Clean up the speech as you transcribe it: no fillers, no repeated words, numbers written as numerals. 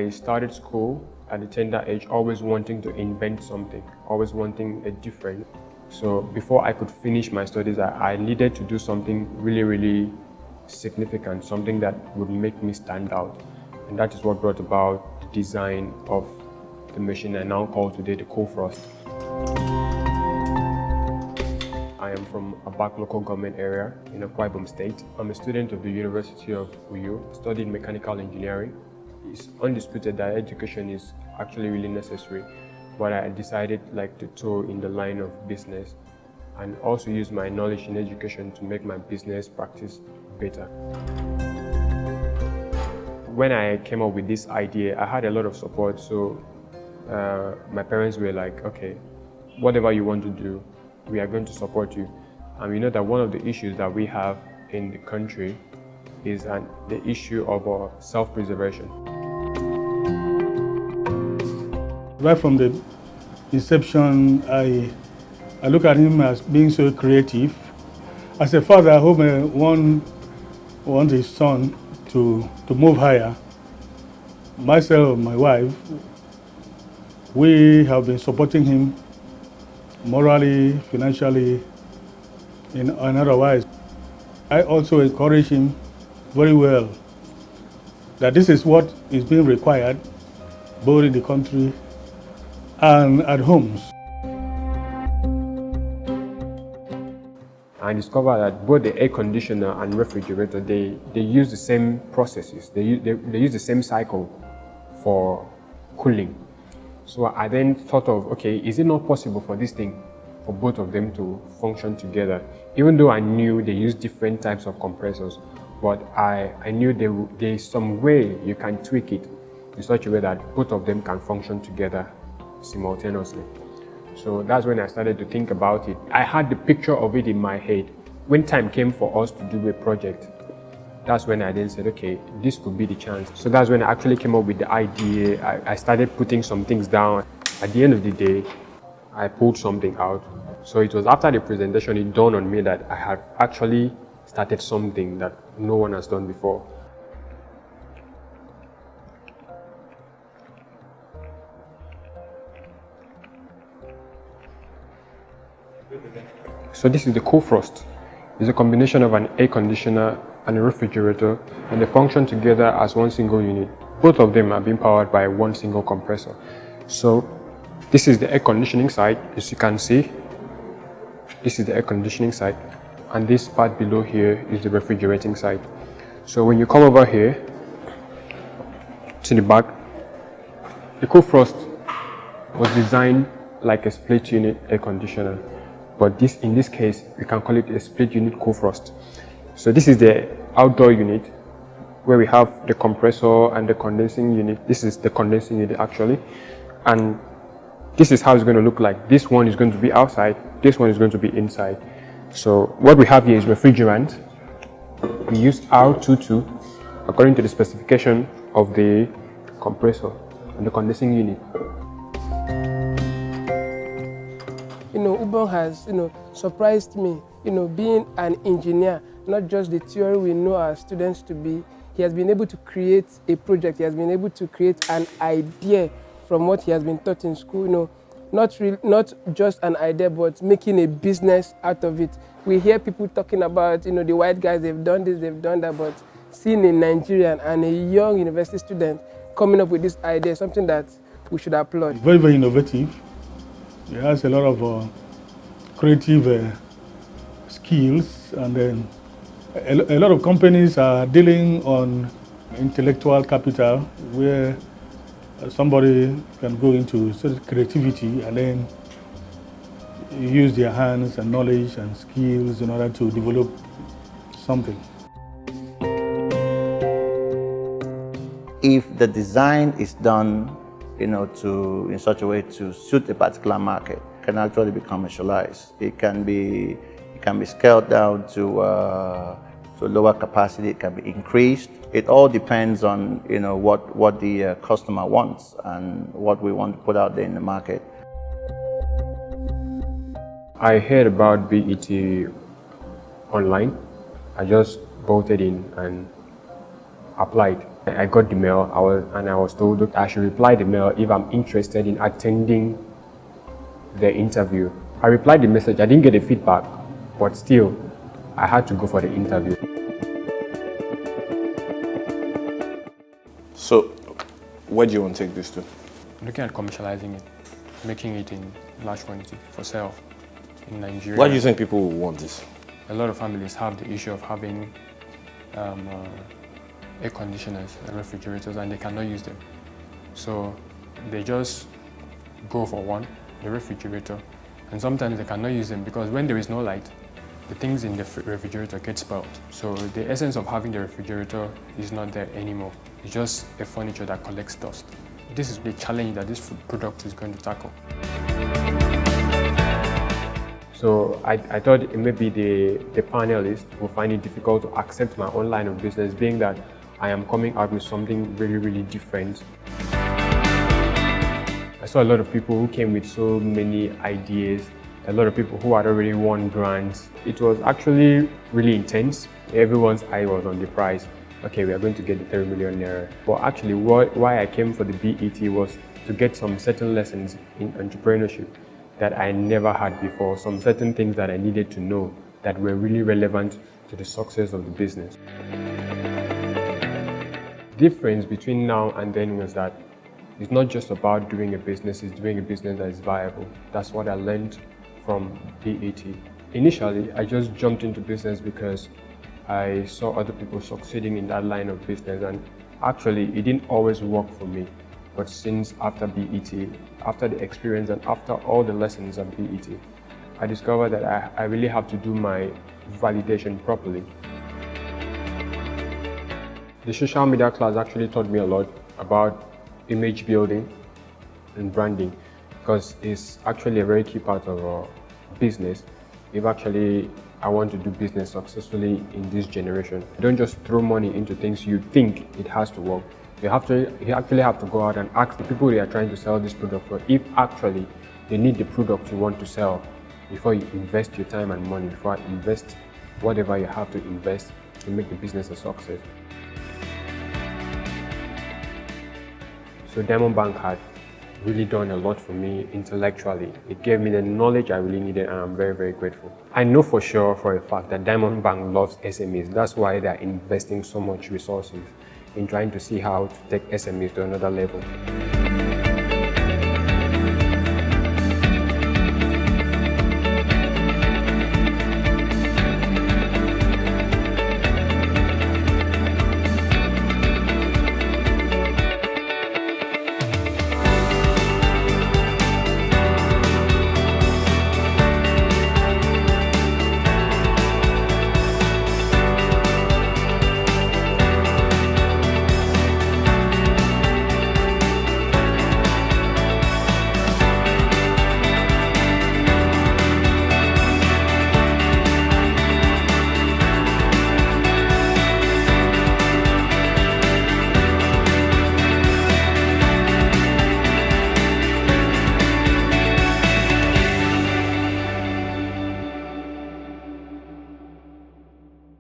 I started school at a tender age, always wanting to invent something, always wanting a different. So before I could finish my studies, I needed to do something really significant, something that would make me stand out. And that is what brought about the design of the machine I now call today the Coolfrost. I am from Ubong local government area in Akwa Ibom State. I'm a student of the University of Uyo, studying mechanical engineering. It's undisputed that education is actually really necessary, but I decided to toe in the line of business and also use my knowledge in education to make my business practice better. When I came up with this idea, I had a lot of support. So my parents were like, okay, whatever you want to do, we are going to support you. And we know that one of the issues that we have in the country is the issue of self-preservation. Right from the inception, I look at him as being so creative. As a father who may want his son to move higher, myself and my wife, we have been supporting him morally, financially, and otherwise. I also encourage him very well that this is what is being required both in the country and at homes. I discovered that both the air conditioner and refrigerator, they use the same processes. They use the same cycle for cooling. So I then thought of, okay, is it not possible for this thing, for both of them to function together? Even though I knew they use different types of compressors, but I knew there is some way you can tweak it in such a way that both of them can function together simultaneously. So that's when I started to think about it. I had the picture of it in my head. When time came for us to do a project, that's when I then said, okay, this could be the chance. So that's when I actually came up with the idea. I started putting some things down. At the end of the day, I pulled something out. So it was after the presentation, it dawned on me that I had actually started something that no one has done before. So this is the Coolfrost. It's a combination of an air conditioner and a refrigerator, and they function together as one single unit. Both of them are being powered by one single compressor. So this is the air conditioning side, as you can see. This is the air conditioning side, and this part below here is the refrigerating side. So when you come over here to the back, the Coolfrost was designed like a split unit air conditioner, but in this case we can call it a split unit Coolfrost. So this is the outdoor unit where we have the compressor and the condensing unit. This is the condensing unit actually, and this is how it's going to look like. This one is going to be outside, this one is going to be inside. So what we have here is refrigerant. We used R22 according to the specification of the compressor and the condensing unit. Ubong has, surprised me, being an engineer, not just the theory we know our students to be. He has been able to create a project. He has been able to create an idea from what he has been taught in school, not just an idea, but making a business out of it. We hear people talking about, the white guys, they've done this, they've done that, but seeing a Nigerian and a young university student coming up with this idea is something that we should applaud. Very, very innovative. He has a lot of creative skills, and then a lot of companies are dealing on intellectual capital, where somebody can go into sort of creativity and then use their hands and knowledge and skills in order to develop something. If the design is done in such a way to suit a particular market, can actually be commercialized. It can be scaled down to lower capacity. It can be increased. It all depends on what the customer wants and what we want to put out there in the market. I heard about BET online. I just voted in and applied. I got the mail, I was told that I should reply the mail if I'm interested in attending the interview. I replied the message, I didn't get a feedback, but still, I had to go for the interview. So, where do you want to take this to? I'm looking at commercializing it, making it in large quantity for sale in Nigeria. Why do you think people will want this? A lot of families have the issue of having air conditioners and refrigerators, and they cannot use them. So they just go for one, the refrigerator, and sometimes they cannot use them because when there is no light, the things in the refrigerator get spoiled. So the essence of having the refrigerator is not there anymore. It's just a furniture that collects dust. This is the challenge that this product is going to tackle. So I thought maybe the panelists will find it difficult to accept my own line of business, being that I am coming out with something really, really different. I saw a lot of people who came with so many ideas, a lot of people who had already won grants. It was actually really intense. Everyone's eye was on the prize. Okay, we are going to get the 30 million naira. But actually, why I came for the BET was to get some certain lessons in entrepreneurship that I never had before, some certain things that I needed to know that were really relevant to the success of the business. The difference between now and then was that it's not just about doing a business, it's doing a business that is viable. That's what I learned from BET. Initially, I just jumped into business because I saw other people succeeding in that line of business, and actually it didn't always work for me. But since after BET, after the experience and after all the lessons at BET, I discovered that I really have to do my validation properly. The social media class actually taught me a lot about image building and branding, because it's actually a very key part of our business. If actually I want to do business successfully in this generation, don't just throw money into things you think it has to work. You actually have to go out and ask the people you are trying to sell this product for if actually they need the product you want to sell before you invest your time and money, before you invest whatever you have to invest to make the business a success. So Diamond Bank had really done a lot for me intellectually. It gave me the knowledge I really needed, and I'm very, very grateful. I know for sure, for a fact, that Diamond Bank loves SMEs. That's why they're investing so much resources in trying to see how to take SMEs to another level.